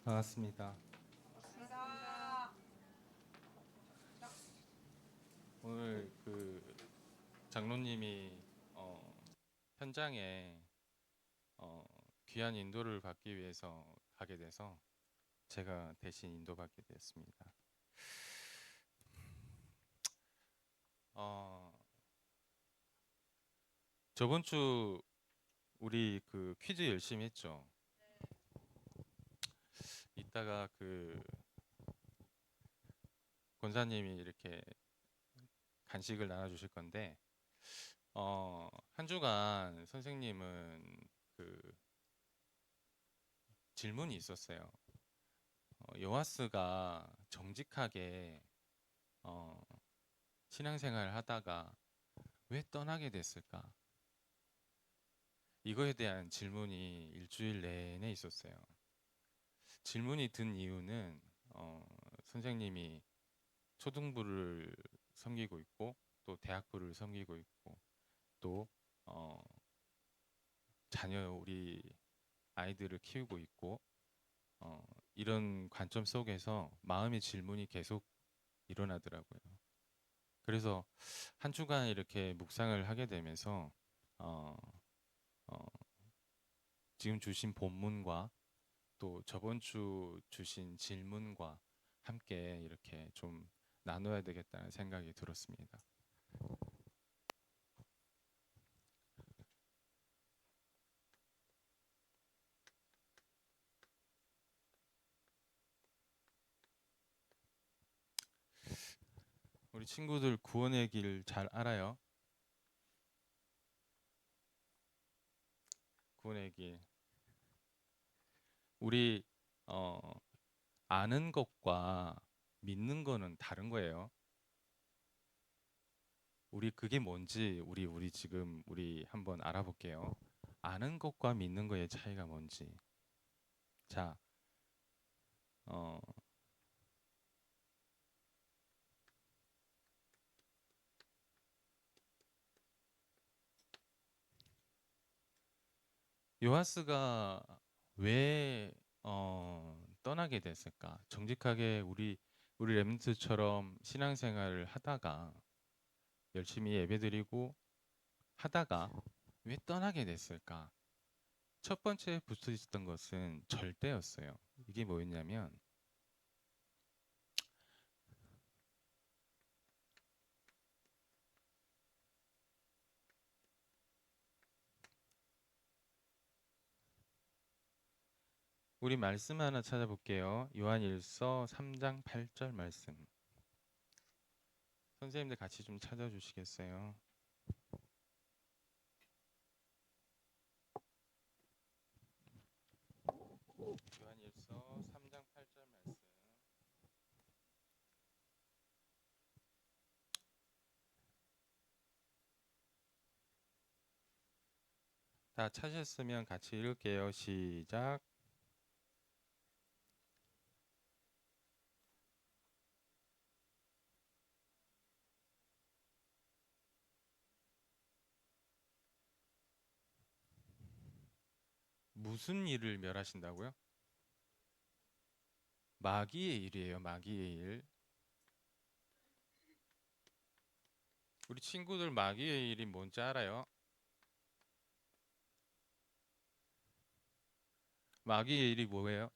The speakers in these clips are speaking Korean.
반갑습니다. 반갑습니다. 오늘 장로님이 현장에 어, 귀한 인도를 받기 위해서 가게 돼서 제가 대신 인도받게 되었습니다. 어, 저번 주 우리 퀴즈 열심히 했죠. 이따가 권사님이 이렇게 간식을 나눠주실 건데 한 주간 선생님은 그 질문이 있었어요. 요하스가 정직하게 어, 신앙생활을 하다가 왜 떠나게 됐을까? 이거에 대한 질문이 일주일 내내 있었어요. 질문이 든 이유는 선생님이 초등부를 섬기고 있고 또 대학부를 섬기고 있고 또 어, 자녀 우리 아이들을 키우고 있고 이런 관점 속에서 마음의 질문이 계속 일어나더라고요. 그래서 한 주간 이렇게 묵상을 하게 되면서 어, 어, 지금 주신 본문과 또 저번 주 주신 질문과 함께 이렇게 좀 나눠야 되겠다는 생각이 들었습니다. 우리 친구들 구원의 길 잘 알아요? 구원의 길. 우리 어, 아는 것과 믿는 거는 다른 거예요. 우리 그게 뭔지 우리 지금 우리 한번 알아볼게요. 아는 것과 믿는 거의 차이가 뭔지. 자, 어, 요하스가 왜 떠나게 됐을까? 정직하게 우리 렘넌트처럼 신앙생활을 하다가 열심히 예배드리고 하다가 왜 떠나게 됐을까? 첫 번째 붙어 있었던 것은 절대였어요. 이게 뭐였냐면 우리 말씀 하나 찾아볼게요. 요한일서 3장 8절 말씀. 선생님들 같이 좀 찾아주시겠어요? 요한일서 3장 8절 말씀. 다 찾으셨으면 같이 읽을게요. 시작. 무슨 일을 멸하신다고요? 마귀의 일이에요. 마귀의 일. 우리 친구들 마귀의 일이 뭔지 알아요? 마귀의 일이 뭐예요?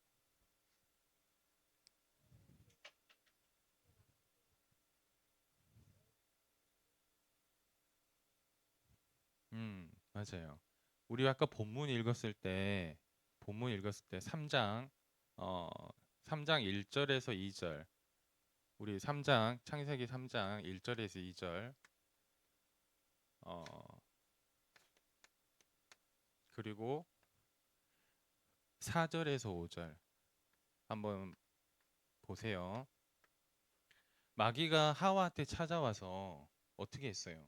맞아요. 우리 아까 본문 읽었을 때 3장 어 3장 1절에서 2절. 우리 3장 창세기 3장 1절에서 2절. 어 그리고 4절에서 5절 한번 보세요. 마귀가 하와한테 찾아와서 어떻게 했어요?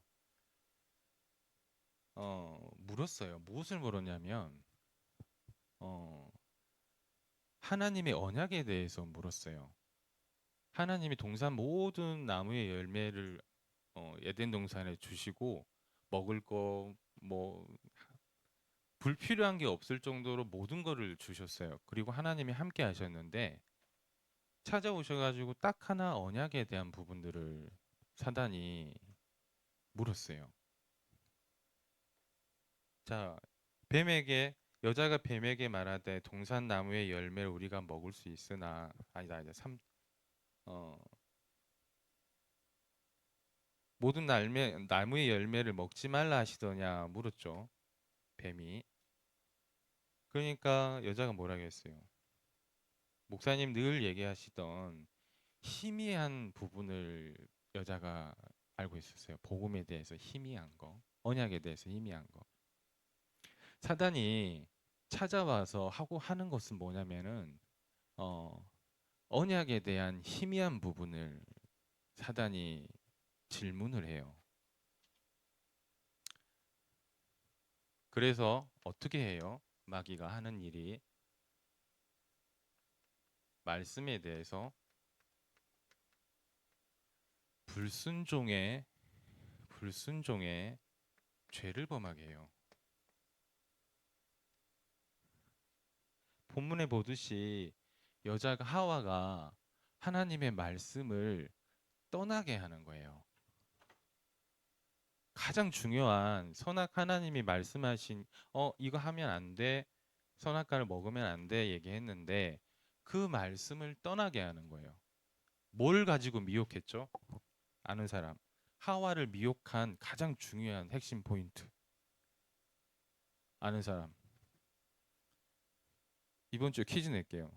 물었어요. 무엇을 물었냐면 어 하나님의 언약에 대해서 물었어요. 하나님이 동산 모든 나무의 열매를 에덴 동산에 주시고 먹을 거 뭐 불필요한 게 없을 정도로 모든 거를 주셨어요. 그리고 하나님이 함께 하셨는데 찾아오셔가지고 딱 하나 언약에 대한 부분들을 사단이 물었어요. 자, 뱀에게 여자가 뱀에게 말하되 동산 나무의 열매를 우리가 먹을 수 있으나 아니다 어, 모든 나무의 열매를 먹지 말라 하시더냐 물었죠. 뱀이. 그러니까 여자가 뭐라고 했어요? 목사님 늘 얘기하시던 희미한 부분을 여자가 알고 있었어요. 복음에 대해서 희미한 거, 언약에 대해서 희미한 거. 사단이 찾아와서 하고 하는 것은 뭐냐면은 어, 언약에 대한 희미한 부분을 사단이 질문을 해요. 그래서 어떻게 해요? 마귀가 하는 일이 말씀에 대해서 불순종의 죄를 범하게 해요. 본문에 보듯이 여자가 하와가 하나님의 말씀을 떠나게 하는 거예요. 가장 중요한 선악 하나님이 말씀하신 이거 하면 안 돼. 선악과를 먹으면 안 돼. 얘기했는데 그 말씀을 떠나게 하는 거예요. 뭘 가지고 미혹했죠? 아는 사람. 하와를 미혹한 가장 중요한 핵심 포인트. 아는 사람. 이번 주에 퀴즈 낼게요.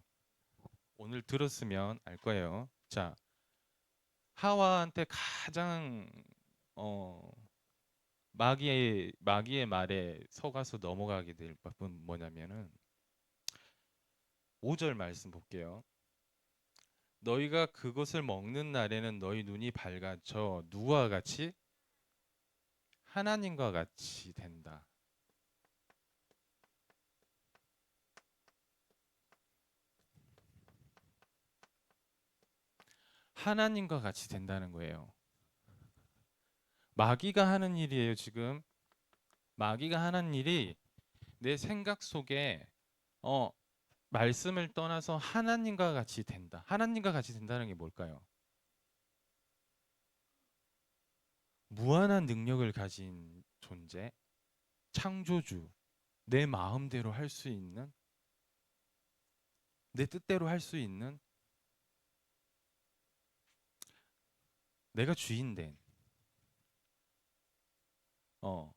오늘 들었으면 알 거예요. 자, 하와한테 가장 어, 마귀의 말에 속아서 넘어가게 될 부분 뭐냐면은 5절 말씀 볼게요. 너희가 그것을 먹는 날에는 너희 눈이 밝아져 누구와 같이 하나님과 같이 된다. 하나님과 같이 된다는 거예요. 마귀가 하는 일이에요, 지금. 마귀가 하는 일이 내 생각 속에 어, 말씀을 떠나서 하나님과 같이 된다. 하나님과 같이 된다는 게 뭘까요? 무한한 능력을 가진 존재, 창조주, 내 마음대로 할 수 있는, 내 뜻대로 할 수 있는, 내가 주인 된, 어,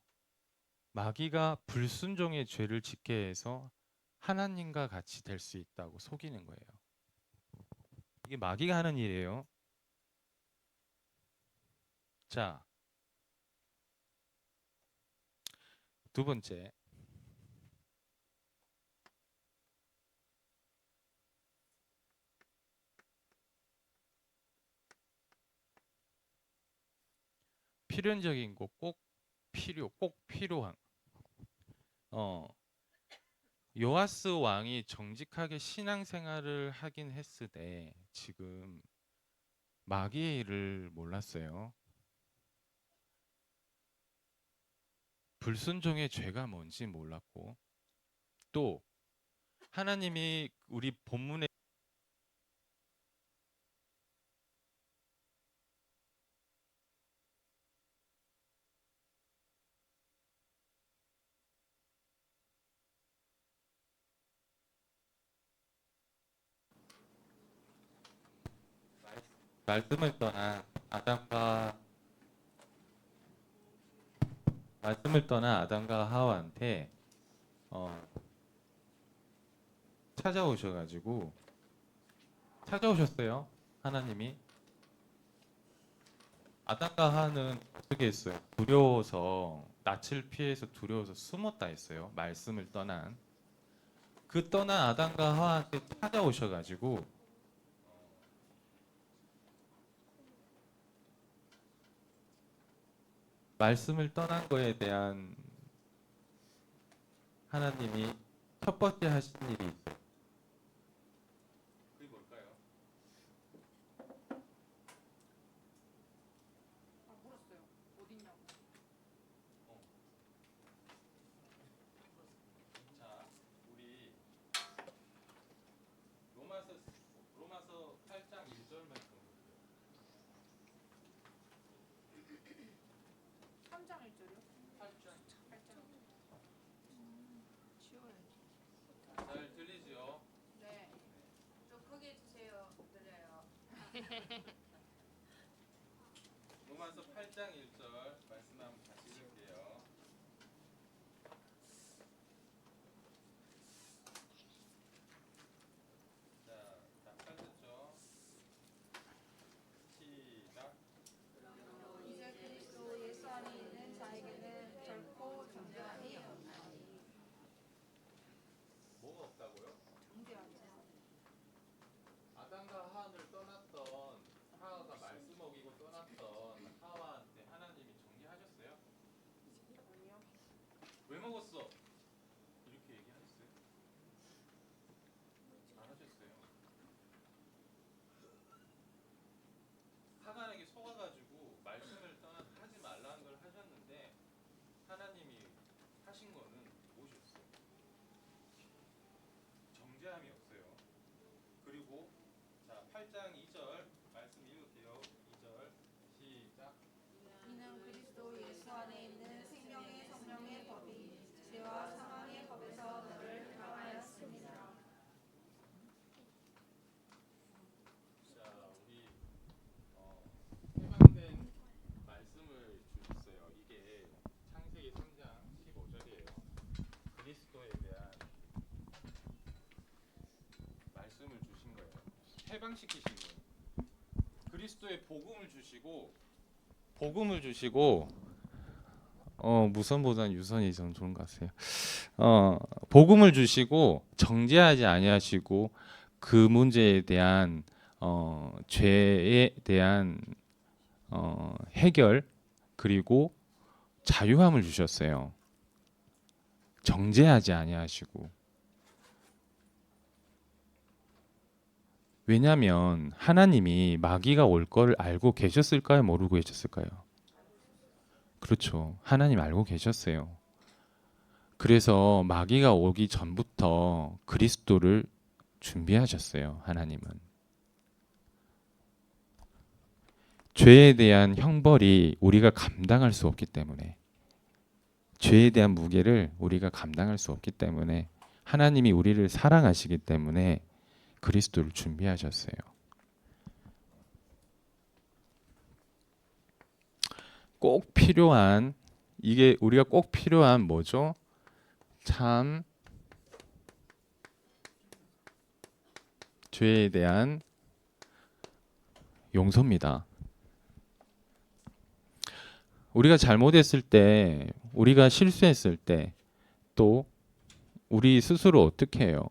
마귀가 불순종의 죄를 짓게 해서 하나님과 같이 될 수 있다고 속이는 거예요. 이게 마귀가 하는 일이에요. 자, 두 번째. 필연적인 거 꼭 필요한. 어, 요아스 왕이 정직하게 신앙생활을 하긴 했으되 지금 마귀의 일을 몰랐어요. 불순종의 죄가 뭔지 몰랐고 또 하나님이 우리 본문에 말씀을 떠난 아담과 말씀을 떠난 아담과 하와한테 어, 찾아오셔가지고 찾아오셨어요. 하나님이 아담과 하와는 어떻게 했어요? 두려워서 낯을 피해서 두려워서 숨었다 했어요. 말씀을 떠난 그 떠난 아담과 하와한테 찾아오셔가지고 말씀을 떠난 거에 대한 하나님이 첫 번째 하신 일이 있어요. 그게 뭘까요? 물었어요. 어딨냐고. 3장 1절이요? 8장. 치워야지. 잘 들리지요? 네. 좀 크게 해주세요. 들려요. 로마서 8장 1절 말씀 한번 다시 읽을게요. 자, 다 펴졌죠? 시작. 이제 그리스도 예수 안에 있는 자에게는 결코 정죄함이 없나니. 뭐가 없다고요? 정죄하지. 아담과 하와를 떠났던, 하와가 말씀 어기고 떠났던 하와한테 하나님이 정죄하셨어요? 아니요. 왜 먹었어? 이렇게 얘기하셨어요? 안 하셨어요. 하간에게 속아가지고 말씀을 하지 말라는 걸 하셨는데 하나님이 하신 거는 무엇이었어요? 정죄함이 없어요. 그리고 자 8장 2절 말씀 읽을게요. 2절 시작. 이는 그리스도 예수 안에 있는 생명의 성령의 법이 죄와 사망의 법에서 너를 해방하였습니다. 자 우리 해방된 말씀을 주셨어요. 이게 창세기 3장 15절이에요. 그리스도에 대한 말씀을 주신 거예요. 해방시키신 거예요. 그리스도의 복음을 주시고 무선보다는 유선이 좀 좋은 것 같아요. 복음을 주시고 정죄하지 아니하시고 그 문제에 대한 죄에 대한 해결 그리고 자유함을 주셨어요. 정죄하지 아니하시고. 왜냐하면 하나님이 마귀가 올 걸 알고 계셨을까요? 모르고 계셨을까요? 그렇죠. 하나님 알고 계셨어요. 그래서 마귀가 오기 전부터 그리스도를 준비하셨어요. 하나님은. 죄에 대한 형벌이 우리가 감당할 수 없기 때문에 죄에 대한 무게를 우리가 감당할 수 없기 때문에 하나님이 우리를 사랑하시기 때문에 그리스도를 준비하셨어요. 꼭 필요한 이게 우리가 꼭 필요한 뭐죠? 참 죄에 대한 용서입니다. 우리가 잘못했을 때, 우리가 실수했을 때, 또 우리 스스로 어떻게 해요?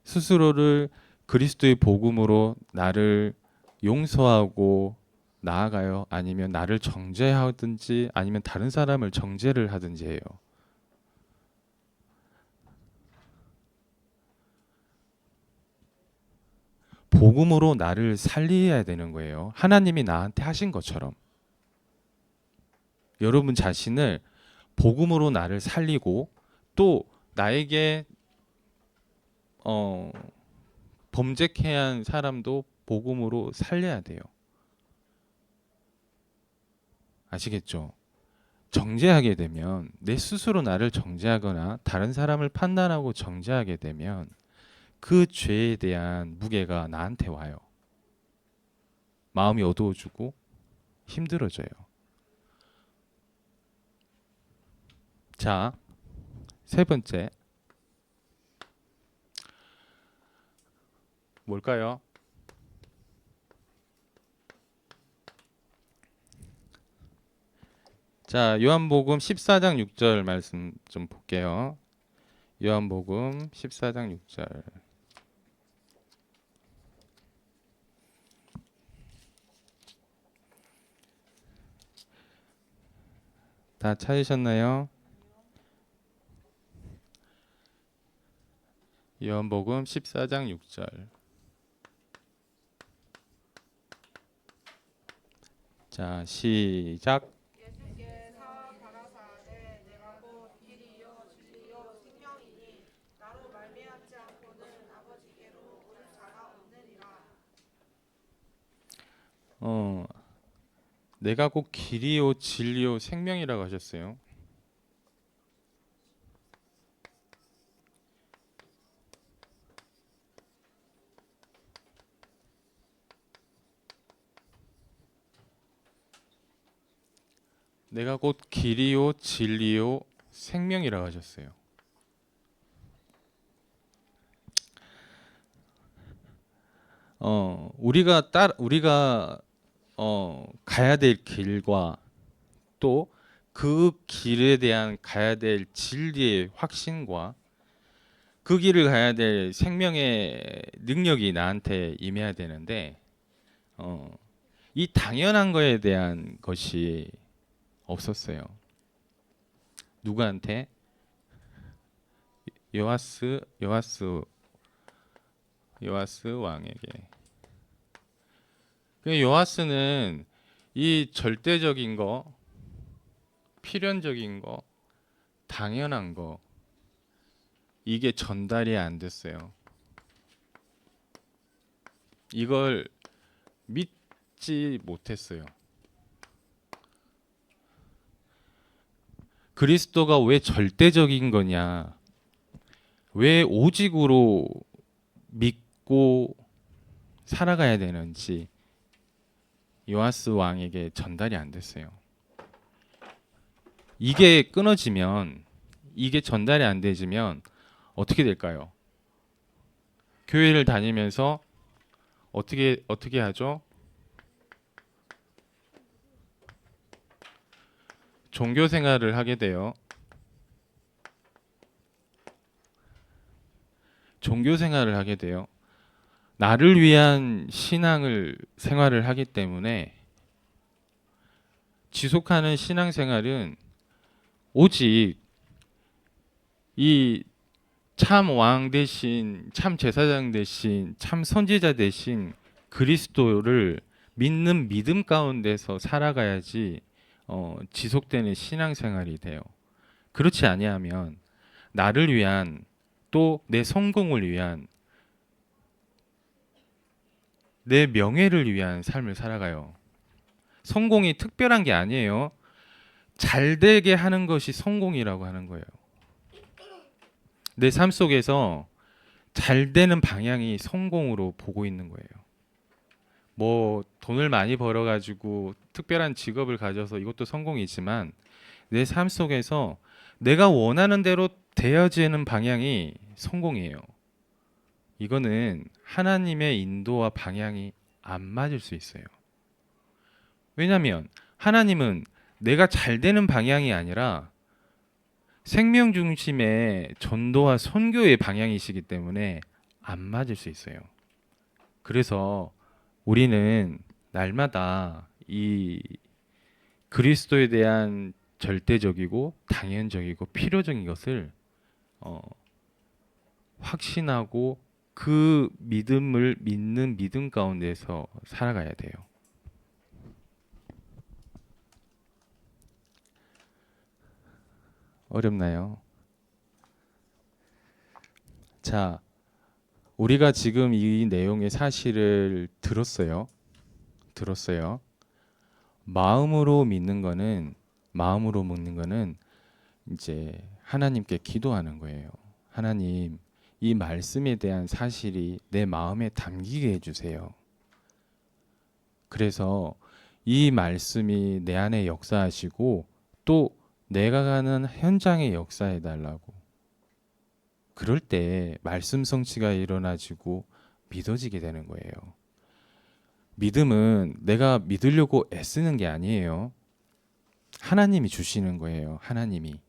스스로를 그리스도의 복음으로 나를 용서하고 나아가요? 아니면 나를 정죄하든지 아니면 다른 사람을 정죄를 하든지 해요. 복음으로 나를 살려야 되는 거예요. 하나님이 나한테 하신 것처럼. 여러분 자신을 복음으로 나를 살리고 또 나에게 범죄케 한 사람도 복음으로 살려야 돼요. 아시겠죠? 정죄하게 되면 내 스스로 나를 정죄하거나 다른 사람을 판단하고 정죄하게 되면 그 죄에 대한 무게가 나한테 와요. 마음이 어두워지고 힘들어져요. 자, 세 번째. 뭘까요? 자, 요한복음 14장 6절 말씀 좀 볼게요. 요한복음 14장 6절. 다 찾으셨나요? 요한복음 14장 6절. 자, 시작. 예수께서 가라사대 내가 곧 길이요 진리요 생명이니 나로 말미암지 않고는 아버지께로 올 자가 없느니라. 어, 내가 곧 길이요 진리요 생명이라고 하셨어요. 내가 곧 길이요 진리요 생명이라고 하셨어요. 우리가 가야 될 길과 또 그 길에 대한 가야 될 진리의 확신과 그 길을 가야 될 생명의 능력이 나한테 임해야 되는데 이 당연한 거에 대한 것이 없었어요. 누구한테? 요아스 왕에게. 그 요아스는 이 절대적인 거, 필연적인 거, 당연한 거 이게 전달이 안 됐어요. 이걸 믿지 못했어요. 그리스도가 왜 절대적인 거냐? 왜 오직으로 믿고 살아가야 되는지 요아스 왕에게 전달이 안 됐어요. 이게 끊어지면, 이게 전달이 안 되지면 어떻게 될까요? 교회를 다니면서 어떻게 하죠? 종교 생활을 하게 돼요. 종교 생활을 하게 돼요. 나를 위한 생활을 하기 때문에 지속하는 신앙생활은 오직 이 참 왕 대신, 참 제사장 대신, 참 선지자 대신 그리스도를 믿는 믿음 가운데서 살아가야지 지속되는 신앙생활이 돼요. 그렇지 아니하면 나를 위한 또 내 성공을 위한 내 명예를 위한 삶을 살아가요. 성공이 특별한 게 아니에요. 잘 되게 하는 것이 성공이라고 하는 거예요. 내 삶 속에서 잘 되는 방향이 성공으로 보고 있는 거예요. 뭐 돈을 많이 벌어 가지고 특별한 직업을 가져서 이것도 성공이지만 내 삶 속에서 내가 원하는 대로 되어지는 방향이 성공이에요. 이거는 하나님의 인도와 방향이 안 맞을 수 있어요. 왜냐하면 하나님은 내가 잘 되는 방향이 아니라 생명 중심의 전도와 선교의 방향이시기 때문에 안 맞을 수 있어요. 그래서 우리는 날마다 이 그리스도에 대한 절대적이고 당연적이고 필요적인 것을 확신하고 그 믿음을 믿는 믿음 가운데서 살아가야 돼요. 어렵나요? 자, 우리가 지금 이 내용의 사실을 들었어요. 마음으로 묻는 거는 이제 하나님께 기도하는 거예요. 하나님, 이 말씀에 대한 사실이 내 마음에 담기게 해주세요. 그래서 이 말씀이 내 안에 역사하시고 또 내가 가는 현장에 역사해 달라고. 그럴 때 말씀 성취가 일어나지고 믿어지게 되는 거예요. 믿음은 내가 믿으려고 애쓰는 게 아니에요. 하나님이 주시는 거예요. 하나님이.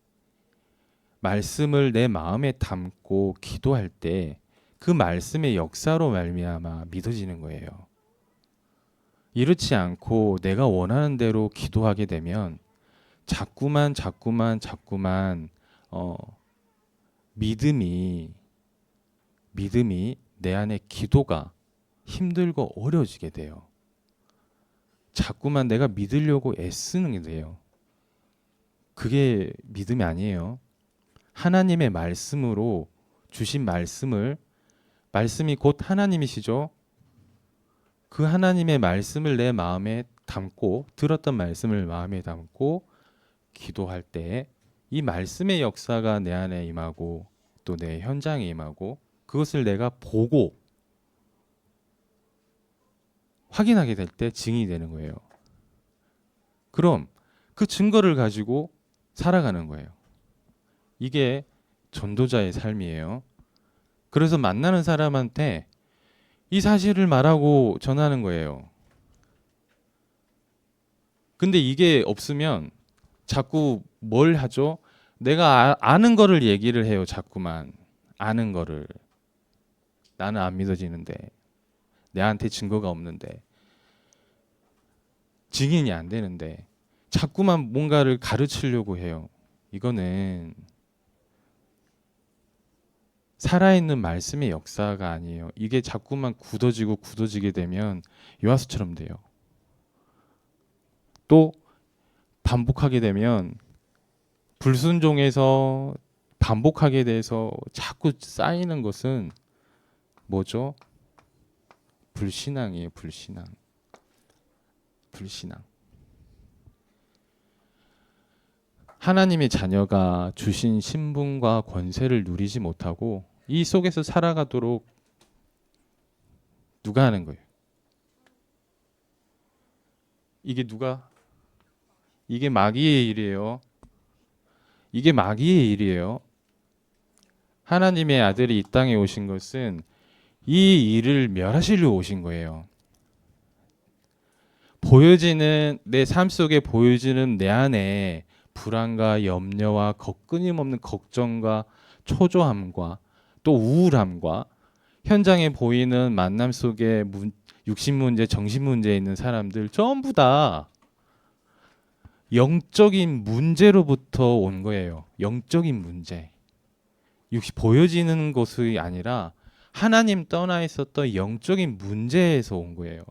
말씀을 내 마음에 담고 기도할 때 그 말씀의 역사로 말미암아 믿어지는 거예요. 이렇지 않고 내가 원하는 대로 기도하게 되면 자꾸만 믿음이 내 안에 기도가 힘들고 어려워지게 돼요. 자꾸만 내가 믿으려고 애쓰는 게 돼요. 그게 믿음이 아니에요. 하나님의 말씀으로 주신 말씀이 곧 하나님이시죠. 그 하나님의 말씀을 내 마음에 담고 들었던 말씀을 마음에 담고 기도할 때 이 말씀의 역사가 내 안에 임하고 또 내 현장에 임하고 그것을 내가 보고 확인하게 될 때 증인이 되는 거예요. 그럼 그 증거를 가지고 살아가는 거예요. 이게 전도자의 삶이에요. 그래서 만나는 사람한테 이 사실을 말하고 전하는 거예요. 근데 이게 없으면 자꾸 뭘 하죠? 내가 아는 거를 얘기를 해요. 자꾸만 아는 거를. 나는 안 믿어지는데 내한테 증거가 없는데 증인이 안 되는데 자꾸만 뭔가를 가르치려고 해요. 이거는 살아있는 말씀의 역사가 아니에요. 이게 자꾸만 굳어지게 되면 요하스처럼 돼요. 또 반복하게 되면 불순종에서 반복하게 돼서 자꾸 쌓이는 것은 뭐죠? 불신앙이에요. 불신앙. 하나님의 자녀가 주신 신분과 권세를 누리지 못하고 이 속에서 살아가도록 누가 하는 거예요? 이게 마귀의 일이에요. 이게 마귀의 일이에요. 하나님의 아들이 이 땅에 오신 것은 이 일을 멸하시려 오신 거예요. 보여지는 내 삶 속에 보여지는 내 안에 불안과 염려와 끊임없는 걱정과 초조함과 또 우울함과 현장에 보이는 만남 속에 육신 문제, 정신 문제에 있는 사람들 전부 다 영적인 문제로부터 온 거예요. 영적인 문제. 보여지는 것이 아니라 하나님 떠나 있었던 영적인 문제에서 온 거예요.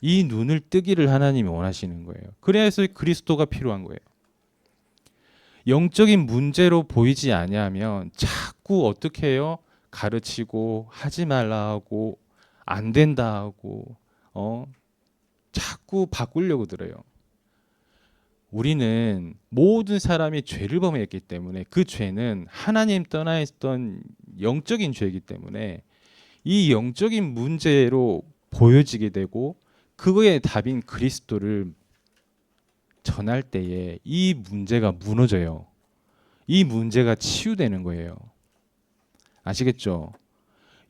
이 눈을 뜨기를 하나님이 원하시는 거예요. 그래서 그리스도가 필요한 거예요. 영적인 문제로 보이지 아니하면 자꾸 어떻게 해요? 가르치고 하지 말라 하고 안 된다 하고 자꾸 바꾸려고 들어요. 우리는 모든 사람이 죄를 범했기 때문에 그 죄는 하나님 떠나 있던 영적인 죄이기 때문에 이 영적인 문제로 보여지게 되고 그거의 답인 그리스도를 전할 때에 이 문제가 무너져요. 이 문제가 치유되는 거예요. 아시겠죠?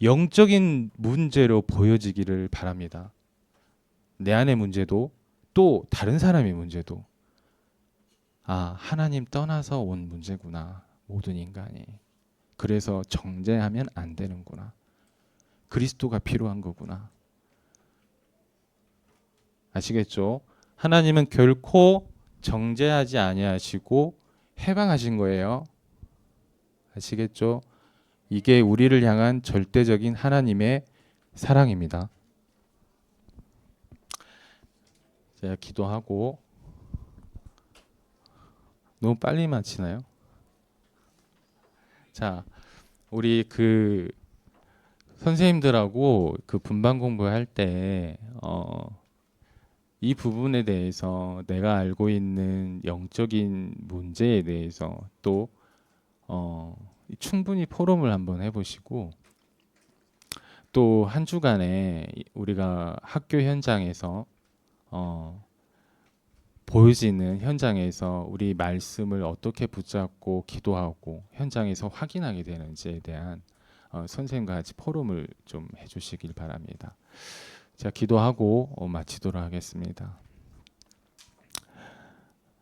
영적인 문제로 보여지기를 바랍니다. 내 안의 문제도 또 다른 사람의 문제도 하나님 떠나서 온 문제구나. 모든 인간이. 그래서 정죄하면 안 되는구나. 그리스도가 필요한 거구나. 아시겠죠? 하나님은 결코 정죄하지 아니하시고 해방하신 거예요. 아시겠죠? 이게 우리를 향한 절대적인 하나님의 사랑입니다. 제가 기도하고 너무 빨리 마치나요? 자, 우리 선생님들하고 분반 공부할 때 이 부분에 대해서 내가 알고 있는 영적인 문제에 대해서 또 충분히 포럼을 한번 해보시고 또 한 주간에 우리가 학교 현장에서 보여지는 현장에서 우리 말씀을 어떻게 붙잡고 기도하고 현장에서 확인하게 되는지에 대한 선생님과 같이 포럼을 좀 해주시길 바랍니다. 자, 기도하고 마치도록 하겠습니다.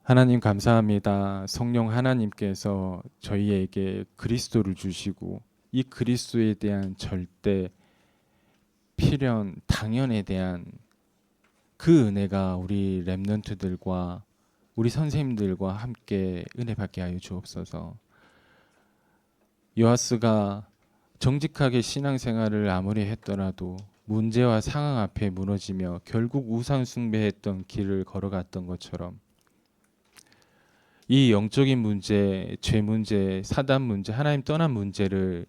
하나님 감사합니다. 성령 하나님께서 저희에게 그리스도를 주시고 이 그리스도에 대한 절대 필연 당연에 대한 그 은혜가 우리 렘넌트들과 우리 선생님들과 함께 은혜 받게 하여 주옵소서. 요하스가 정직하게 신앙생활을 아무리 했더라도 문제와 상황 앞에 무너지며 결국 우상 숭배했던 길을 걸어갔던 것처럼 이 영적인 문제, 죄 문제, 사단 문제, 하나님 떠난 문제를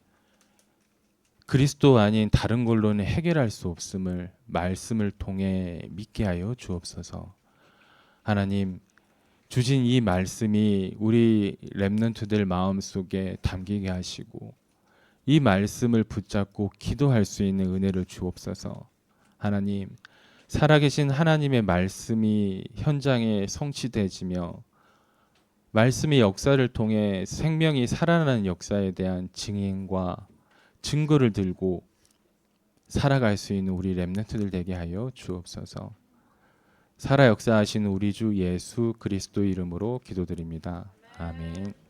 그리스도 아닌 다른 걸로는 해결할 수 없음을 말씀을 통해 믿게 하여 주옵소서. 하나님, 주신 이 말씀이 우리 렘넌트들 마음속에 담기게 하시고 이 말씀을 붙잡고 기도할 수 있는 은혜를 주옵소서. 하나님, 살아계신 하나님의 말씀이 현장에 성취되지며 말씀의 역사를 통해 생명이 살아나는 역사에 대한 증인과 증거를 들고 살아갈 수 있는 우리 렘넌트들 되게 하여 주옵소서. 살아 역사하신 우리 주 예수 그리스도 이름으로 기도드립니다. 아멘.